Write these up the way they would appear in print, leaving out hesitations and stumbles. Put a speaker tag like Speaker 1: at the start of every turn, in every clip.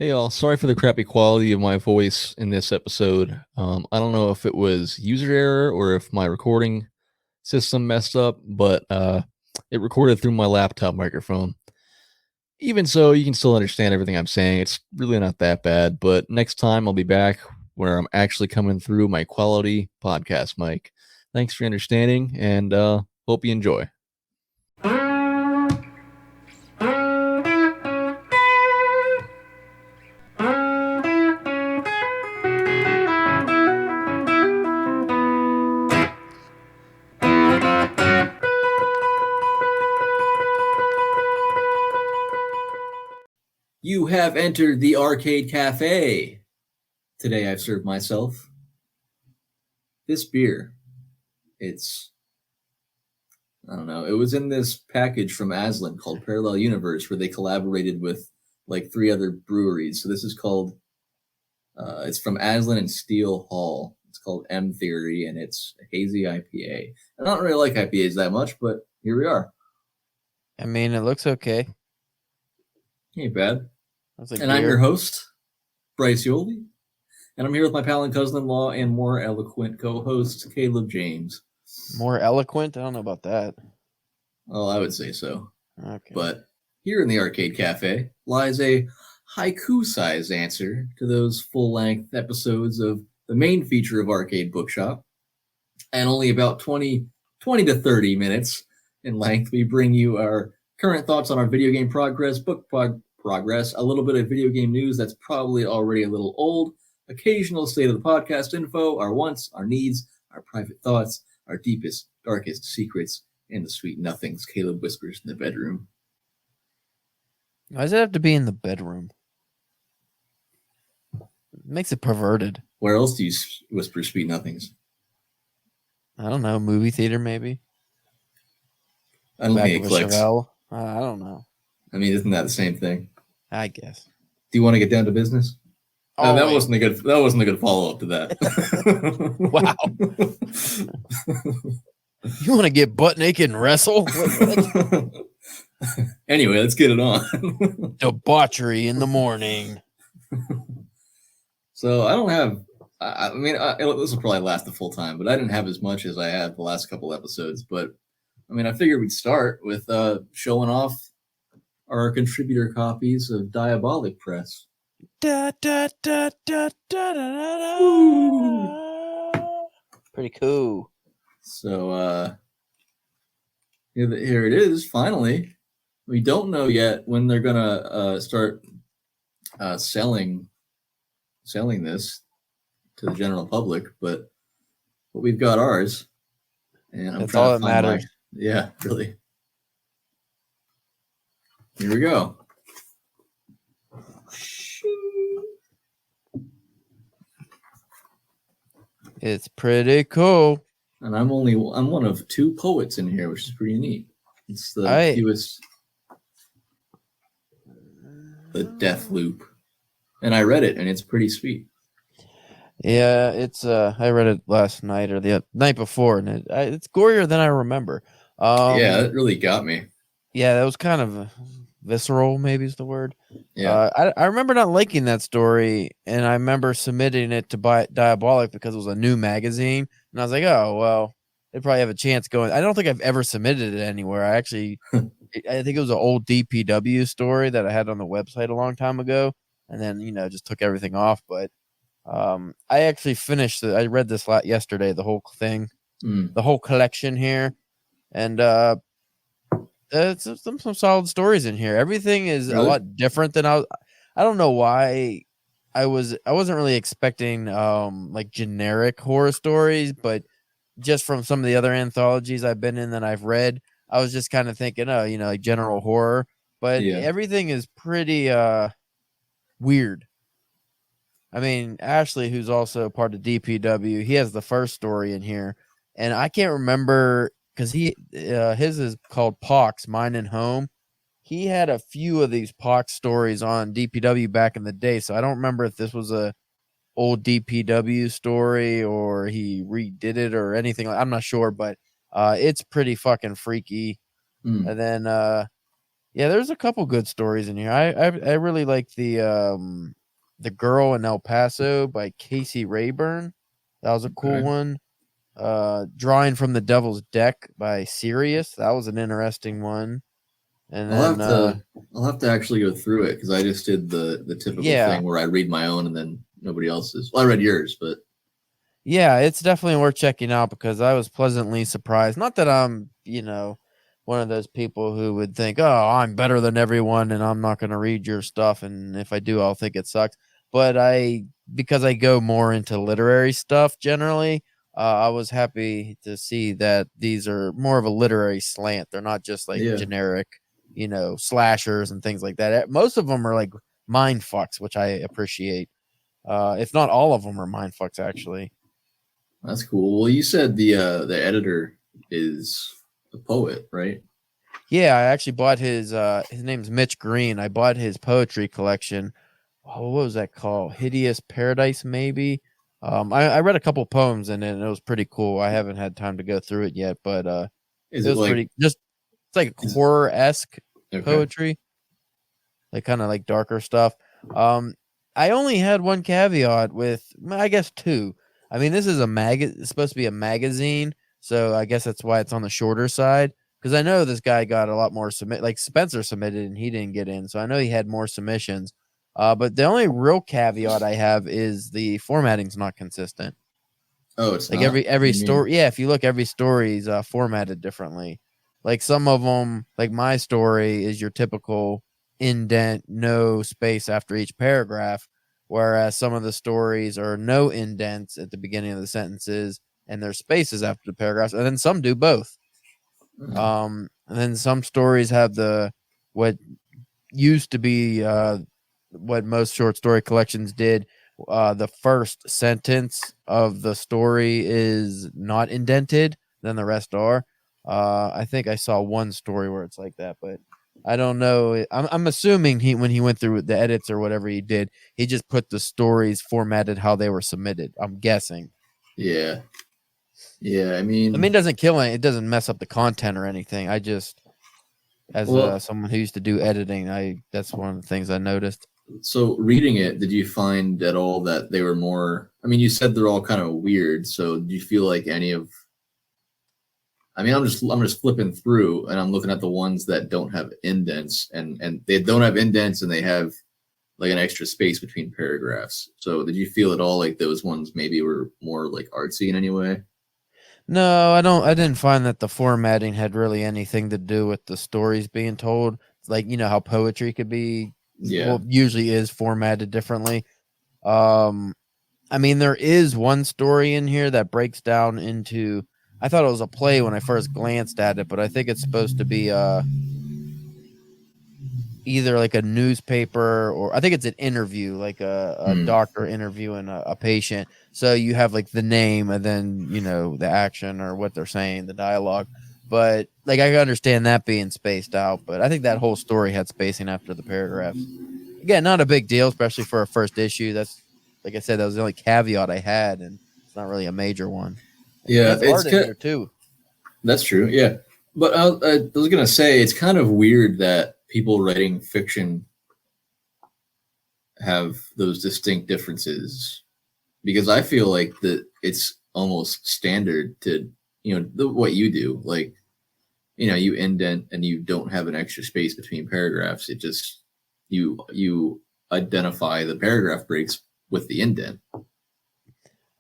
Speaker 1: Hey all, sorry for the crappy quality of my voice in this episode. I don't know if it was user error or if my recording system messed up, but it recorded through my laptop microphone. Even so, you can still understand everything I'm saying. It's really not that bad, but next time I'll be back where I'm actually coming through my quality podcast mic. Thanks for understanding and hope you enjoy. You have entered the Arcade Cafe. Today I've served myself this beer. I don't know. It was in this package from Aslan called Parallel Universe where they collaborated with like 3 other breweries. So this is called, it's from Aslan and Steel Hall. It's called M Theory and it's a hazy IPA. I don't really like IPAs that much, but here we are.
Speaker 2: I mean, it looks okay.
Speaker 1: Ain't bad.
Speaker 2: Like
Speaker 1: and beer. I'm your host, Bryce Yoley. And I'm here with my pal and cousin-in-law and more eloquent co-host, Caleb James.
Speaker 2: More eloquent? I don't know about that.
Speaker 1: Well, I would say so.
Speaker 2: Okay.
Speaker 1: But here in the Arcade Cafe lies a haiku-sized answer to those full-length episodes of the main feature of Arcade Bookshop. And only about 20 to 30 minutes in length, we bring you our current thoughts on our video game progress, book progress, a little bit of video game news that's probably already a little old, occasional state of the podcast info, our wants, our needs, our private thoughts, our deepest, darkest secrets, and the sweet nothings Caleb whispers in the bedroom.
Speaker 2: Why does it have to be in the bedroom? It makes it perverted.
Speaker 1: Where else do you whisper sweet nothings?
Speaker 2: I don't know. Movie theater, maybe?
Speaker 1: I don't think it clicks.
Speaker 2: I don't know.
Speaker 1: I mean, isn't that the same thing?
Speaker 2: I guess.
Speaker 1: Do you want to get down to business?
Speaker 2: Oh,
Speaker 1: that wasn't a good follow up to that.
Speaker 2: Wow. You want to get butt naked and wrestle?
Speaker 1: Anyway, let's get it on.
Speaker 2: Debauchery in the morning.
Speaker 1: So I don't have. I mean, this will probably last the full time, but I didn't have as much as I had the last couple episodes. But I mean, I figured we'd start with showing off our contributor copies of Diabolic Press.
Speaker 2: Da, da, da, da, da, da, da. Pretty cool.
Speaker 1: So here it is. Finally, we don't know yet when they're gonna start selling this to the general public, but we've got ours, and
Speaker 2: that's all that matters.
Speaker 1: Yeah, really. Here we go.
Speaker 2: It's pretty cool.
Speaker 1: And I'm one of 2 poets in here, which is pretty neat. It's the fewest. The Death Loop. And I read it, and it's pretty sweet.
Speaker 2: Yeah, it's I read it last night or the night before, and it's gorier than I remember.
Speaker 1: Yeah, it really got me.
Speaker 2: Yeah, that was kind of visceral, maybe is the word.
Speaker 1: Yeah,
Speaker 2: I remember not liking that story, and I remember submitting it to Diabolic because it was a new magazine, and I was like, oh well, they probably have a chance going. I don't think I've ever submitted it anywhere. I think it was an old DPW story that I had on the website a long time ago, and then just took everything off. But I actually finished it. I read this yesterday, the whole thing, the whole collection here, and some solid stories in here. Everything is a lot different than I don't know why I wasn't really expecting like generic horror stories, but just from some of the other anthologies I've been in that I've read, I was just kind of thinking, like general horror, but everything is pretty weird. I mean, Ashley, who's also part of DPW, he has the first story in here, and I can't remember because his is called Pox, Mine and Home. He had a few of these Pox stories on DPW back in the day, so I don't remember if this was a old DPW story or he redid it or anything. I'm not sure, but it's pretty fucking freaky. And then Yeah, there's a couple good stories in here. I really like the Girl in El Paso by Casey Rayburn. That was a cool
Speaker 1: Okay.
Speaker 2: one. Drawing from the Devil's Deck by Sirius. That was an interesting one. And
Speaker 1: I'll
Speaker 2: then
Speaker 1: have to I'll have to actually go through it because I just did the typical
Speaker 2: yeah.
Speaker 1: thing where I read my own and then nobody else's. Well, I read yours, but
Speaker 2: Yeah, it's definitely worth checking out because I was pleasantly surprised. Not that I'm, one of those people who would think, "Oh, I'm better than everyone and I'm not going to read your stuff and if I do, I'll think it sucks." But because I go more into literary stuff generally, I was happy to see that these are more of a literary slant. They're not just like
Speaker 1: yeah,
Speaker 2: generic, slashers and things like that. Most of them are like mind fucks, which I appreciate. If not all of them are mind fucks actually.
Speaker 1: that's cool. Well, you said the editor is a poet, right?
Speaker 2: Yeah, I actually bought his name's Mitch Green. I bought his poetry collection. Oh, what was that called? Hideous Paradise, maybe. I read a couple poems in it and it was pretty cool. I haven't had time to go through it yet, but
Speaker 1: Is
Speaker 2: it
Speaker 1: it
Speaker 2: was
Speaker 1: like
Speaker 2: pretty just it's like
Speaker 1: is
Speaker 2: horror-esque
Speaker 1: okay?
Speaker 2: poetry, like kind of like darker stuff. Um I only had one caveat with I guess two. I mean, this is it's supposed to be a magazine, so I guess that's why it's on the shorter side. Because I know this guy got a lot more like Spencer submitted and he didn't get in, so I know he had more submissions. But the only real caveat I have is the formatting's not consistent.
Speaker 1: Oh, it's
Speaker 2: Like
Speaker 1: not. What do
Speaker 2: every
Speaker 1: you mean?
Speaker 2: story, yeah. If you look, every story is formatted differently. Like some of them, like my story is your typical indent, no space after each paragraph, whereas some of the stories are no indents at the beginning of the sentences and there's spaces after the paragraphs, and then some do both. And then some stories have what used to be what most short story collections did. The first sentence of the story is not indented, then the rest are. I think I saw one story where it's like that, but I don't know. I'm assuming when he went through the edits or whatever he did, he just put the stories formatted how they were submitted. I'm guessing.
Speaker 1: Yeah, yeah. I
Speaker 2: I mean,
Speaker 1: mean,
Speaker 2: it doesn't kill it. It doesn't mess up the content or anything. I just, as
Speaker 1: well,
Speaker 2: someone who used to do editing, that's one of the things I noticed.
Speaker 1: so reading it, did you find at all that they were more? I mean, you said they're all kind of weird. So do you feel like any of? I mean, I'm just flipping through and I'm looking at the ones that don't have indents and they don't have indents and they have like an extra space between paragraphs. So did you feel at all like those ones maybe were more like artsy in any way?
Speaker 2: No, I don't. I didn't find that the formatting had really anything to do with the stories being told. Like how poetry could be,
Speaker 1: Yeah.
Speaker 2: well, usually is formatted differently. Um, I mean, there is one story in here that breaks down into. I thought it was a play when I first glanced at it, but I think it's supposed to be either like a newspaper or I think it's an interview, like a
Speaker 1: Hmm.
Speaker 2: doctor interviewing a patient. So you have like the name and then, the action or what they're saying, the dialogue. But like I can understand that being spaced out, but I think that whole story had spacing after the paragraphs. Again, not a big deal, especially for a first issue. That's like I said, that was the only caveat I had, and it's not really a major one. He
Speaker 1: Yeah,
Speaker 2: has art in here too.
Speaker 1: that's true. Yeah. But I was gonna say it's kind of weird that people writing fiction have those distinct differences because I feel like that it's almost standard to what you do. Like you indent and you don't have an extra space between paragraphs. It just you identify the paragraph breaks with the indent. Uh,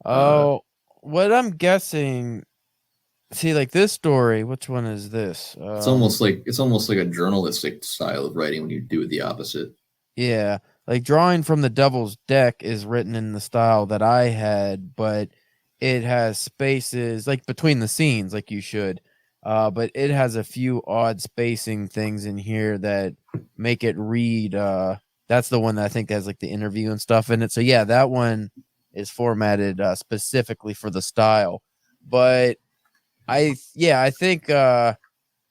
Speaker 2: Oh, what I'm guessing. See, like this story, which one is this?
Speaker 1: it's almost like a journalistic style of writing when you do it the opposite.
Speaker 2: Yeah, like Drawing from the Devil's Deck is written in the style that I had, but it has spaces like between the scenes, like you should. But it has a few odd spacing things in here that make it read. That's the one that I think has like the interview and stuff in it. So yeah, that one is formatted specifically for the style. But I think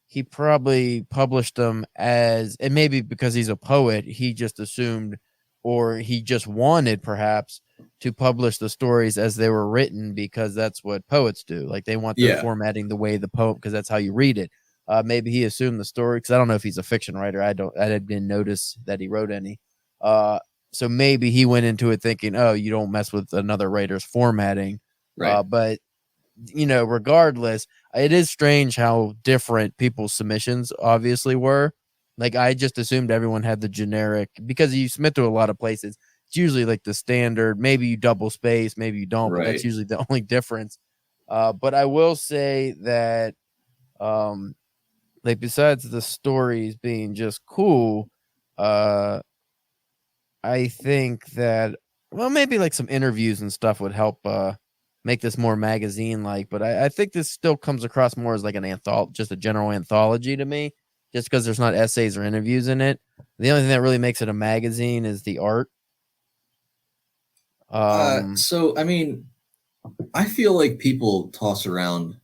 Speaker 2: he probably published them as, and maybe because he's a poet, he just assumed or he just wanted perhaps to publish the stories as they were written because that's what poets do. Like they want their
Speaker 1: Yeah,
Speaker 2: formatting the way the poem, because that's how you read it. Maybe he assumed the story because I don't know if he's a fiction writer. I didn't notice that he wrote any. So maybe he went into it thinking, oh, you don't mess with another writer's formatting.
Speaker 1: Right.
Speaker 2: But regardless, it is strange how different people's submissions obviously were. Like, I just assumed everyone had the generic, because you submit to a lot of places. It's usually like the standard. Maybe you double space, maybe you don't, but that's usually the only difference. But I will say that, like, besides the stories being just cool, I think that, well, maybe like some interviews and stuff would help make this more magazine-like. But I think this still comes across more as like an anthology, just a general anthology to me, just because there's not essays or interviews in it. The only thing that really makes it a magazine is the art.
Speaker 1: So, I mean, I feel like people toss around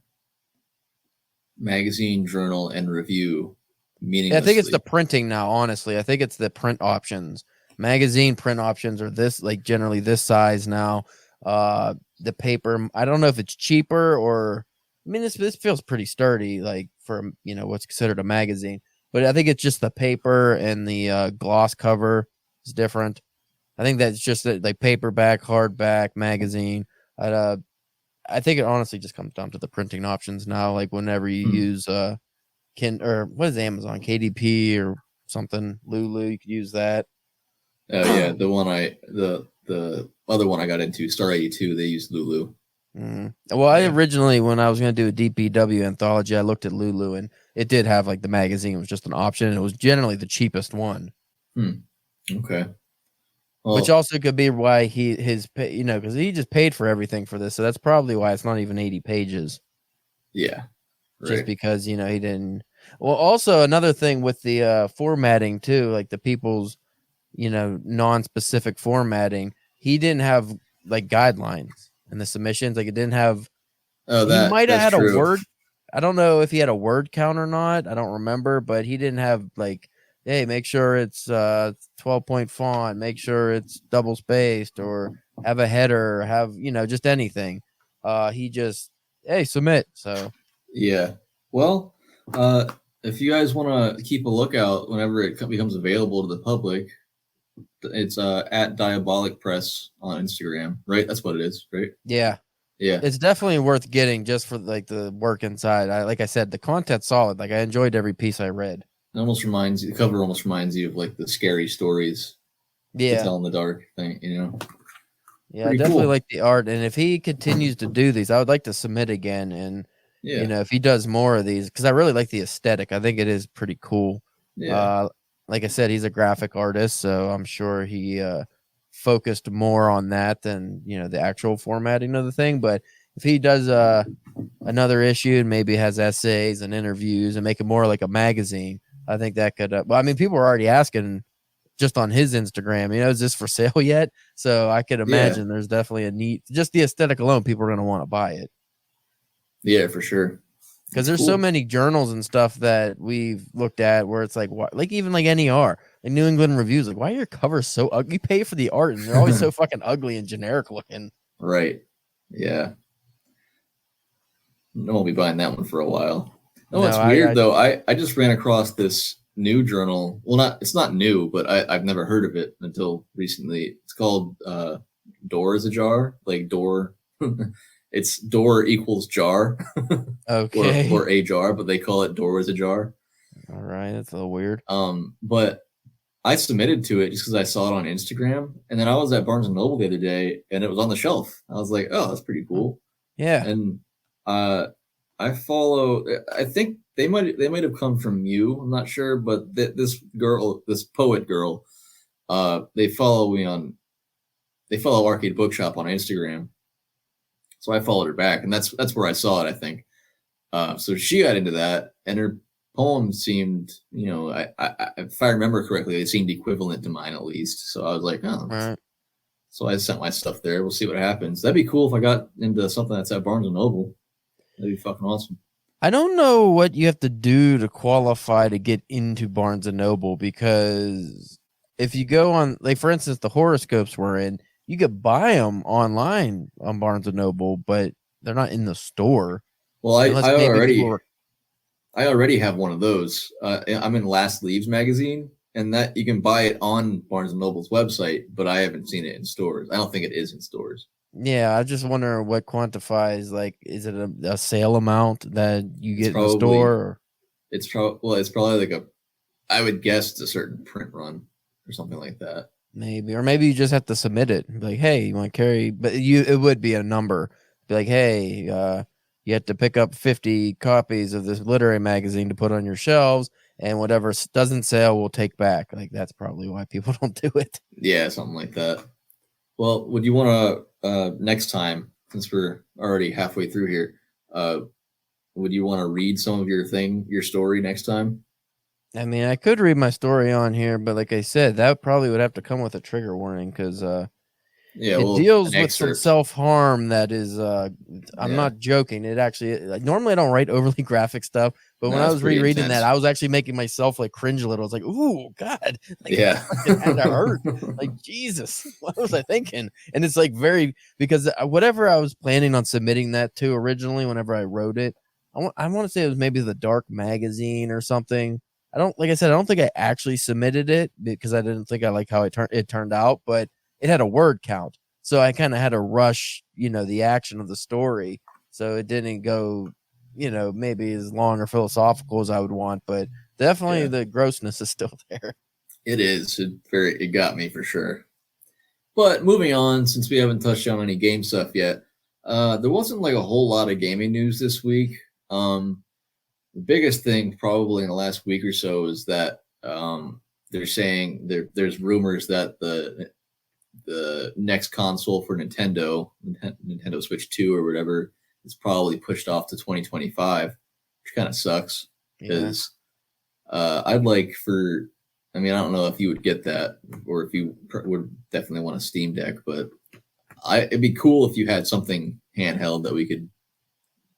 Speaker 1: magazine, journal, and review meaninglessly.
Speaker 2: I think it's the printing now, honestly. I think it's the print options. Magazine print options are this, like, generally this size now. The paper, I don't know if it's cheaper or, I mean, this feels pretty sturdy, like, for, what's considered a magazine. But I think it's just the paper and the gloss cover is different. I think that's just like paperback, hardback, magazine. I think it honestly just comes down to the printing options now. Like, whenever you use or what is Amazon, KDP or something, Lulu, you could use that.
Speaker 1: Oh yeah, the other one I got into, Star 82, they used Lulu.
Speaker 2: Well, I originally, when I was going to do a DPW anthology, I looked at Lulu, and it did have like the magazine was just an option, and it was generally the cheapest one.
Speaker 1: Okay.
Speaker 2: Well, which also could be why because he just paid for everything for this, so that's probably why it's not even 80 pages.
Speaker 1: Yeah. Right.
Speaker 2: Just because he didn't. Well, also another thing with the formatting too, like the people's non-specific formatting, he didn't have like guidelines in the submissions. Like, it didn't have.
Speaker 1: Oh,
Speaker 2: he might have had
Speaker 1: true.
Speaker 2: a word. I don't know if he had a word count or not. I don't remember, but he didn't have like, hey, make sure it's 12-point font, make sure it's double spaced, or have a header, have just anything. He just, hey, submit. So
Speaker 1: yeah. Well, if you guys want to keep a lookout whenever it becomes available to the public, it's at Diabolic Press on Instagram, right? That's what it is, right?
Speaker 2: Yeah. It's definitely worth getting just for like the work inside. Like I said, the content's solid. Like, I enjoyed every piece I read.
Speaker 1: The cover almost reminds you of like the scary stories to tell in the dark thing, Yeah,
Speaker 2: pretty I definitely like the art. And if he continues to do these, I would like to submit again. And if he does more of these, because I really like the aesthetic. I think it is pretty cool.
Speaker 1: Yeah.
Speaker 2: Like I said, he's a graphic artist, so I'm sure he focused more on that than the actual formatting of the thing. But if he does another issue and maybe has essays and interviews and make it more like a magazine, I think that could. Well, I mean, people are already asking just on his Instagram, is this for sale yet? So I could imagine there's definitely a need. Just the aesthetic alone, people are going to want to buy it.
Speaker 1: Yeah, for sure.
Speaker 2: Because there's so many journals and stuff that we've looked at where it's like, like even like NER, like New England Reviews, like, why are your covers so ugly? You pay for the art and they're always so fucking ugly and generic looking.
Speaker 1: Right. Yeah. I won't be buying that one for a while. It's weird though. I just ran across this new journal. Well, it's not new, but I've never heard of it until recently. It's called Door is a Jar, like door. It's door equals jar.
Speaker 2: Okay.
Speaker 1: or a jar, but they call it Door is a Jar.
Speaker 2: All right, that's a little weird.
Speaker 1: But I submitted to it just because I saw it on Instagram, and then I was at Barnes and Noble the other day, and it was on the shelf. I was like, "Oh, that's pretty cool."
Speaker 2: Yeah.
Speaker 1: And I follow. I think they might have come from you. I'm not sure, but this poet girl, they follow Arcade Bookshop on Instagram. So I followed her back, and that's where I saw it, I think. So she got into that, and her poem seemed, if I remember correctly, they seemed equivalent to mine at least. So I was like, oh.
Speaker 2: Right.
Speaker 1: So I sent my stuff there. We'll see what happens. That'd be cool if I got into something that's at Barnes and Noble. That'd be fucking awesome.
Speaker 2: I don't know what you have to do to qualify to get into Barnes and Noble, because if you go on, like, for instance, the horoscopes we're in, you could buy them online on Barnes and Noble, but they're not in the store.
Speaker 1: Well, I I already have one of those. I'm in Last Leaves magazine, and that you can buy it on Barnes and Noble's website, but I haven't seen it in stores. I don't think it is in stores.
Speaker 2: Yeah, I just wonder what quantifies, like, is it a sale amount that you get in the store? Or?
Speaker 1: It's probably like I would guess it's a certain print run or something like that.
Speaker 2: Maybe, or maybe you just have to submit it. Be like, hey, you want to carry? But it would be a number. Be like, hey, you have to pick up 50 copies of this literary magazine to put on your shelves, and whatever doesn't sell, we'll take back. Like, that's probably why people don't do it.
Speaker 1: Yeah, something like that. Well, would you want to next time, since we're already halfway through here, would you want to read some of your story next time?
Speaker 2: I mean, I could read my story on here, but like I said, that probably would have to come with a trigger warning because it deals with some self-harm that is I'm not joking. It actually, like, normally I don't write overly graphic stuff, but when I was rereading that, I was actually making myself like cringe a little. I was like, ooh, God, like,
Speaker 1: yeah,
Speaker 2: it had to hurt. Like, Jesus, what was I thinking? And it's like because whatever I was planning on submitting that to originally, whenever I wrote it, I want to say it was maybe the Dark Magazine or something. Like I said, I don't think I actually submitted it because I didn't think I liked how it turned out, but it had a word count. So I kind of had to rush, the action of the story. So it didn't go, maybe as long or philosophical as I would want, but definitely the grossness is still there.
Speaker 1: It is. It got me for sure. But moving on, since we haven't touched on any game stuff yet, there wasn't like a whole lot of gaming news this week. The biggest thing probably in the last week or so is that they're saying there's rumors that the next console for Nintendo Switch 2 or whatever, is probably pushed off to 2025, which kind of sucks because I'd like I don't know if you would get that or if you would definitely want a Steam Deck, but it'd be cool if you had something handheld that we could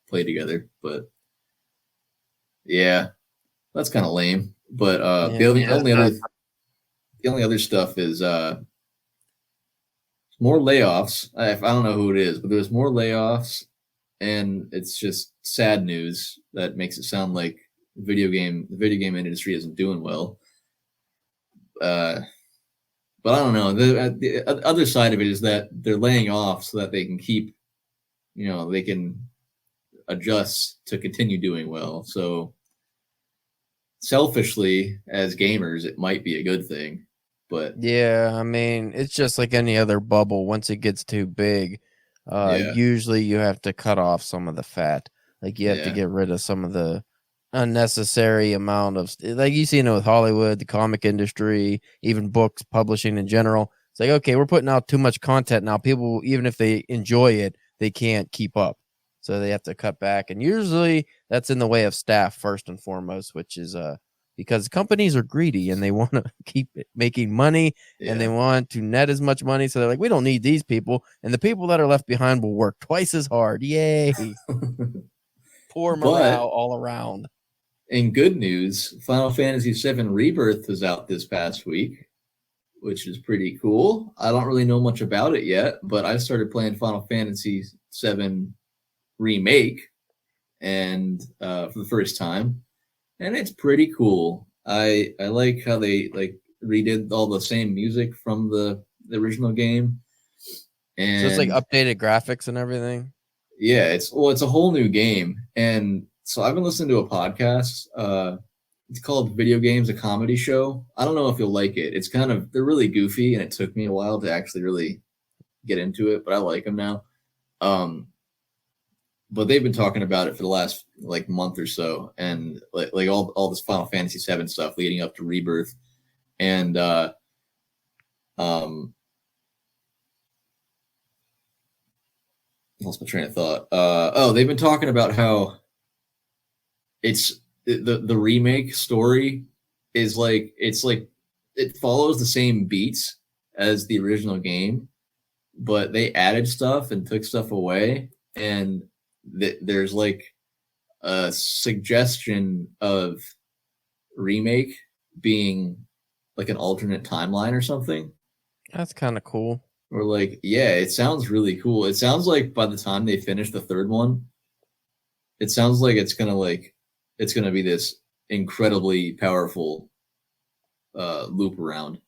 Speaker 1: play together, but yeah, that's kind of lame. But the only other stuff is more layoffs. I don't know who it is, but there's more layoffs, and it's just sad news that makes it sound like the video game industry isn't doing well. But I don't know. The other side of it is that they're laying off so that they can keep, they can adjust to continue doing well. So selfishly, as gamers, it might be a good thing. But
Speaker 2: yeah, I mean, it's just like any other bubble. Once it gets too big, usually you have to cut off some of the fat. Like, you have to get rid of some of the unnecessary amount of, like, you see it with Hollywood, the comic industry, even books publishing in general. It's like, okay, we're putting out too much content now. People, even if they enjoy it, they can't keep up. So they have to cut back. And usually that's in the way of staff first and foremost, which is because companies are greedy and they want to keep making money and they want to net as much money. So they're like, we don't need these people. And the people that are left behind will work twice as hard. Yay. Poor morale all around.
Speaker 1: In good news, Final Fantasy VII Rebirth was out this past week, which is pretty cool. I don't really know much about it yet, but I started playing Final Fantasy VII Remake and for the first time, and it's pretty cool. I like how they redid all the same music from the original game, and
Speaker 2: so it's like updated graphics and everything.
Speaker 1: Yeah, it's a whole new game, and so I've been listening to a podcast. It's called Video Games, a Comedy Show. I don't know if you'll like it. It's they're really goofy, and it took me a while to actually really get into it, but I like them now. But they've been talking about it for the last month or so, and like all this Final Fantasy VII stuff leading up to Rebirth, and lost my train of thought. They've been talking about how it's the remake story is it follows the same beats as the original game, but they added stuff and took stuff away, and there's a suggestion of remake being like an alternate timeline or something.
Speaker 2: That's kind of cool.
Speaker 1: Or it sounds really cool. It sounds like by the time they finish the third one, it sounds like it's gonna it's going to be this incredibly powerful loop around.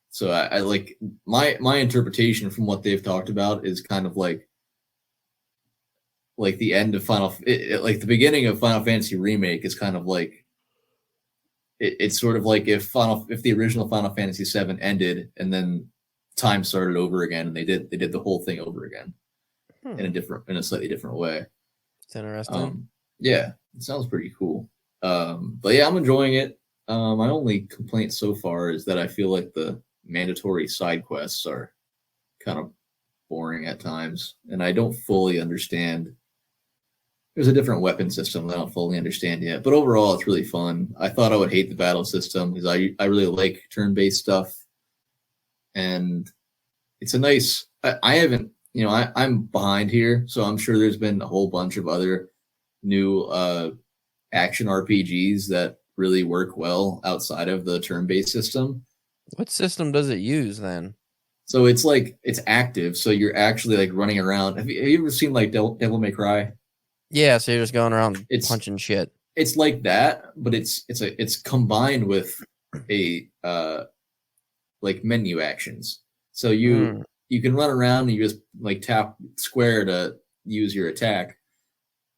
Speaker 1: So I like my interpretation from what they've talked about is kind of like the end of like the beginning of Final Fantasy Remake is kind of like it's sort of like if the original Final Fantasy VII ended and then time started over again, and they did the whole thing over again in a slightly different way.
Speaker 2: It's interesting.
Speaker 1: Yeah, it sounds pretty cool. But yeah, I'm enjoying it. My only complaint so far is that I feel like the mandatory side quests are kind of boring at times, and I don't fully understand. There's a different weapon system that I don't fully understand yet, but overall, it's really fun. I thought I would hate the battle system because I really like turn-based stuff, and it's a nice. I haven't, I'm behind here, so I'm sure there's been a whole bunch of other new action RPGs that really work well outside of the turn-based system.
Speaker 2: What system does it use then?
Speaker 1: So it's like it's active, so you're actually like running around. Have you ever seen like Devil May Cry?
Speaker 2: Yeah, so you're just going around punching shit.
Speaker 1: It's like that, but it's combined with a like menu actions. So you can run around and you just like tap square to use your attack,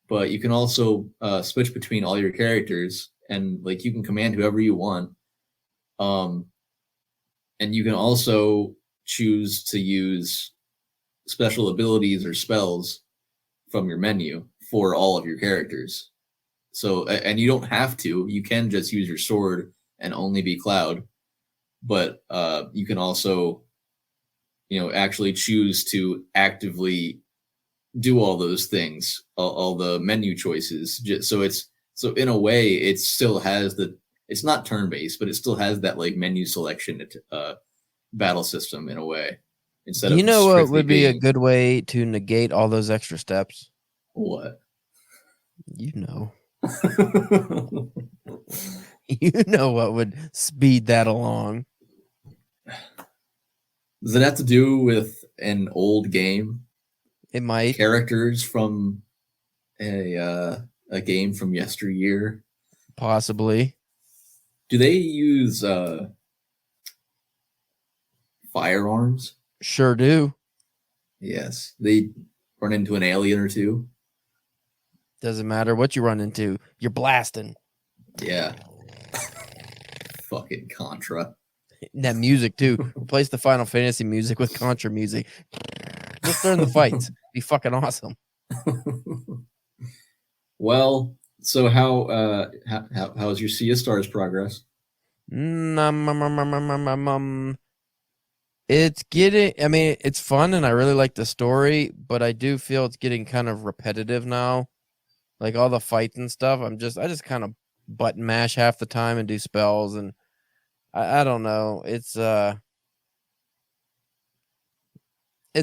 Speaker 1: but you can also switch between all your characters, and like you can command whoever you want. And you can also choose to use special abilities or spells from your menu for all of your characters. So, and you don't have to. You can just use your sword and only be Cloud, but you can also, actually choose to actively do all those things, all the menu choices. So in a way, it still has it's not turn-based, but it still has that like menu selection battle system in a way. Instead of
Speaker 2: what would be a good way to negate all those extra steps?
Speaker 1: What?
Speaker 2: You know what would speed that along.
Speaker 1: Does it have to do with an old game?
Speaker 2: It might.
Speaker 1: Characters from a game from yesteryear?
Speaker 2: Possibly.
Speaker 1: Do they use firearms?
Speaker 2: Sure do.
Speaker 1: Yes. They run into an alien or two?
Speaker 2: Doesn't matter what you run into. You're blasting.
Speaker 1: Yeah. Fucking Contra.
Speaker 2: That music, too. Replace the Final Fantasy music with Contra music. Just during the fights. Be fucking awesome.
Speaker 1: Well, so how's your Sea of Stars progress?
Speaker 2: It's getting, I mean, it's fun and I really like the story, but I do feel it's getting kind of repetitive now. Like all the fights and stuff, I just kind of button mash half the time and do spells, and I don't know. It's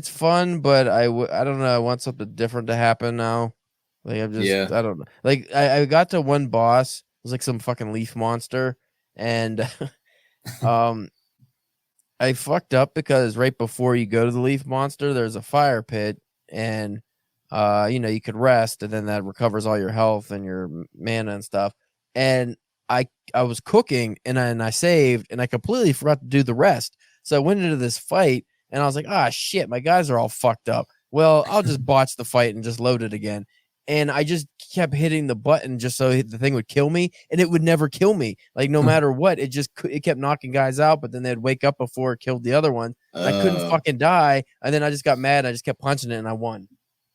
Speaker 2: fun, but I don't know. I want something different to happen now. Like I don't know. Like I got to one boss. It was like some fucking leaf monster, and I fucked up because right before you go to the leaf monster, there's a fire pit, and you could rest, and then that recovers all your health and your mana and stuff. And I was cooking, and I saved, and I completely forgot to do the rest. So I went into this fight, and I was like, shit, my guys are all fucked up. Well, I'll just botch the fight and just load it again. And I just kept hitting the button just so the thing would kill me, and it would never kill me. Like no matter what, it kept knocking guys out, but then they'd wake up before it killed the other one. I couldn't fucking die, and then I just got mad. And I just kept punching it, and I won.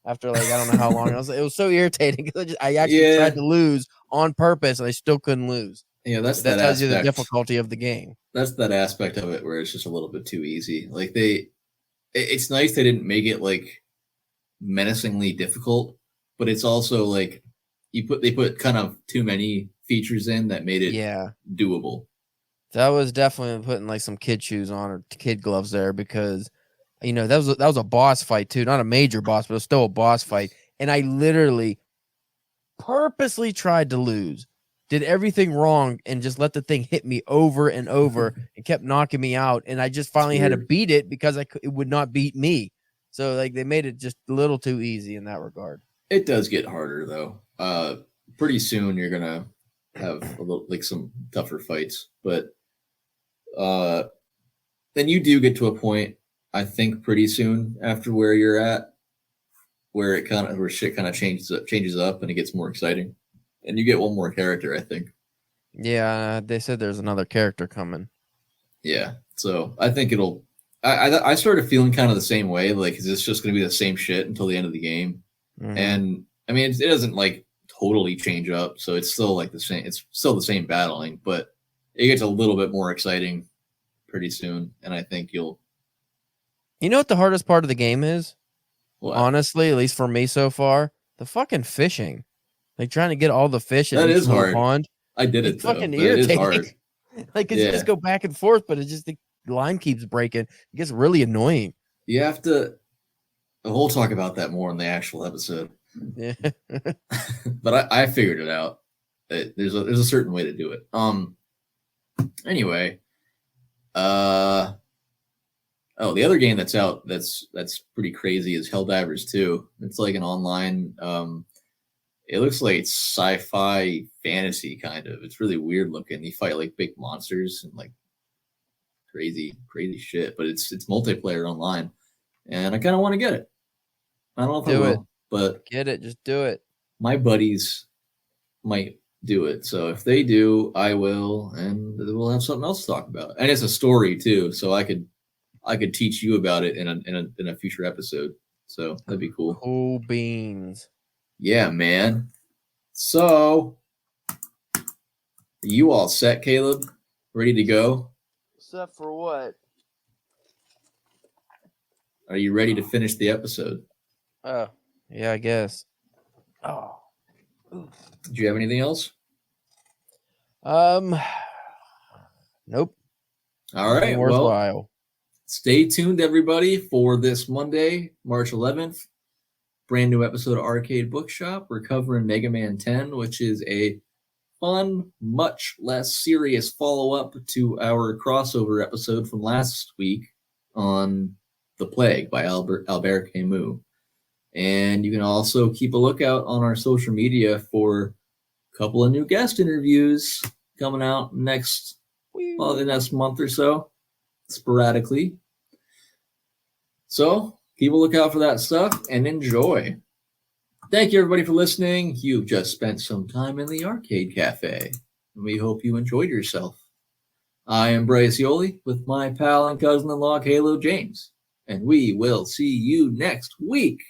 Speaker 2: After like I don't know how long, it was so irritating because I actually tried to lose on purpose, and I still couldn't lose.
Speaker 1: Yeah, that
Speaker 2: tells you the difficulty of the game.
Speaker 1: That's that aspect of it where it's just a little bit too easy. Like it's nice they didn't make it like menacingly difficult, but it's also like they put kind of too many features in that made it doable.
Speaker 2: That was definitely putting like some kid shoes on or kid gloves there, because that was a boss fight too, not a major boss, but it was still a boss fight. And I literally purposely tried to lose, did everything wrong, and just let the thing hit me over and over and kept knocking me out. And I just finally had to beat it because it would not beat me. So like they made it just a little too easy in that regard.
Speaker 1: It does get harder though. Pretty soon you're gonna have a little like some tougher fights, but then you do get to a point, I think, pretty soon after where you're at, where shit kind of changes up and it gets more exciting, and you get one more character, I think.
Speaker 2: Yeah, they said there's another character coming.
Speaker 1: Yeah, so I think it'll. I started feeling kind of the same way. Like, is this just going to be the same shit until the end of the game?
Speaker 2: Mhm.
Speaker 1: And I mean, it doesn't like totally change up, so it's still like the same. It's still the same battling, but it gets a little bit more exciting pretty soon, and I think you'll.
Speaker 2: You know what the hardest part of the game is?
Speaker 1: What?
Speaker 2: Honestly, at least for me so far, the fucking fishing. Like trying to get all the fish in
Speaker 1: That
Speaker 2: each
Speaker 1: is
Speaker 2: little
Speaker 1: hard.
Speaker 2: pond.
Speaker 1: I did
Speaker 2: It's
Speaker 1: it though,
Speaker 2: fucking
Speaker 1: but it is
Speaker 2: irritating.
Speaker 1: hard.
Speaker 2: Like, cause you just go back and forth, but it just the line keeps breaking. It gets really annoying.
Speaker 1: You have to. We'll talk about that more in the actual episode.
Speaker 2: Yeah.
Speaker 1: But I figured it out. There's a certain way to do it. Anyway, the other game that's out that's pretty crazy is Helldivers 2. It's like an online. It looks like it's sci-fi fantasy kind of. It's really weird looking. You fight like big monsters and like crazy shit. But it's multiplayer online, and I kind of want to get it. I don't know if I will, but
Speaker 2: get it. Just do it.
Speaker 1: My buddies might do it. So if they do, I will, and we'll have something else to talk about. And it's a story too, so I could teach you about it in a future episode. So that'd be cool.
Speaker 2: Cool beans.
Speaker 1: Yeah, man. So you all set, Caleb? Ready to go?
Speaker 2: Set for what?
Speaker 1: Are you ready to finish the episode?
Speaker 2: Oh, yeah, I guess. Oh.
Speaker 1: Do you have anything else?
Speaker 2: Nope.
Speaker 1: All right.
Speaker 2: Worthwhile.
Speaker 1: Well, stay tuned, everybody, for this Monday, March 11th. Brand new episode of Arcade Bookshop. We're covering Megaman 10, which is a fun, much less serious follow-up to our crossover episode from last week on The Plague by Albert Camus. And you can also keep a lookout on our social media for a couple of new guest interviews coming out the next month or so, sporadically. So keep a lookout for that stuff and enjoy. Thank you, everybody, for listening. You've just spent some time in the Arcade Cafe, and we hope you enjoyed yourself. I am Bryce Yoli with my pal and cousin-in-law, Caleb James, and we will see you next week.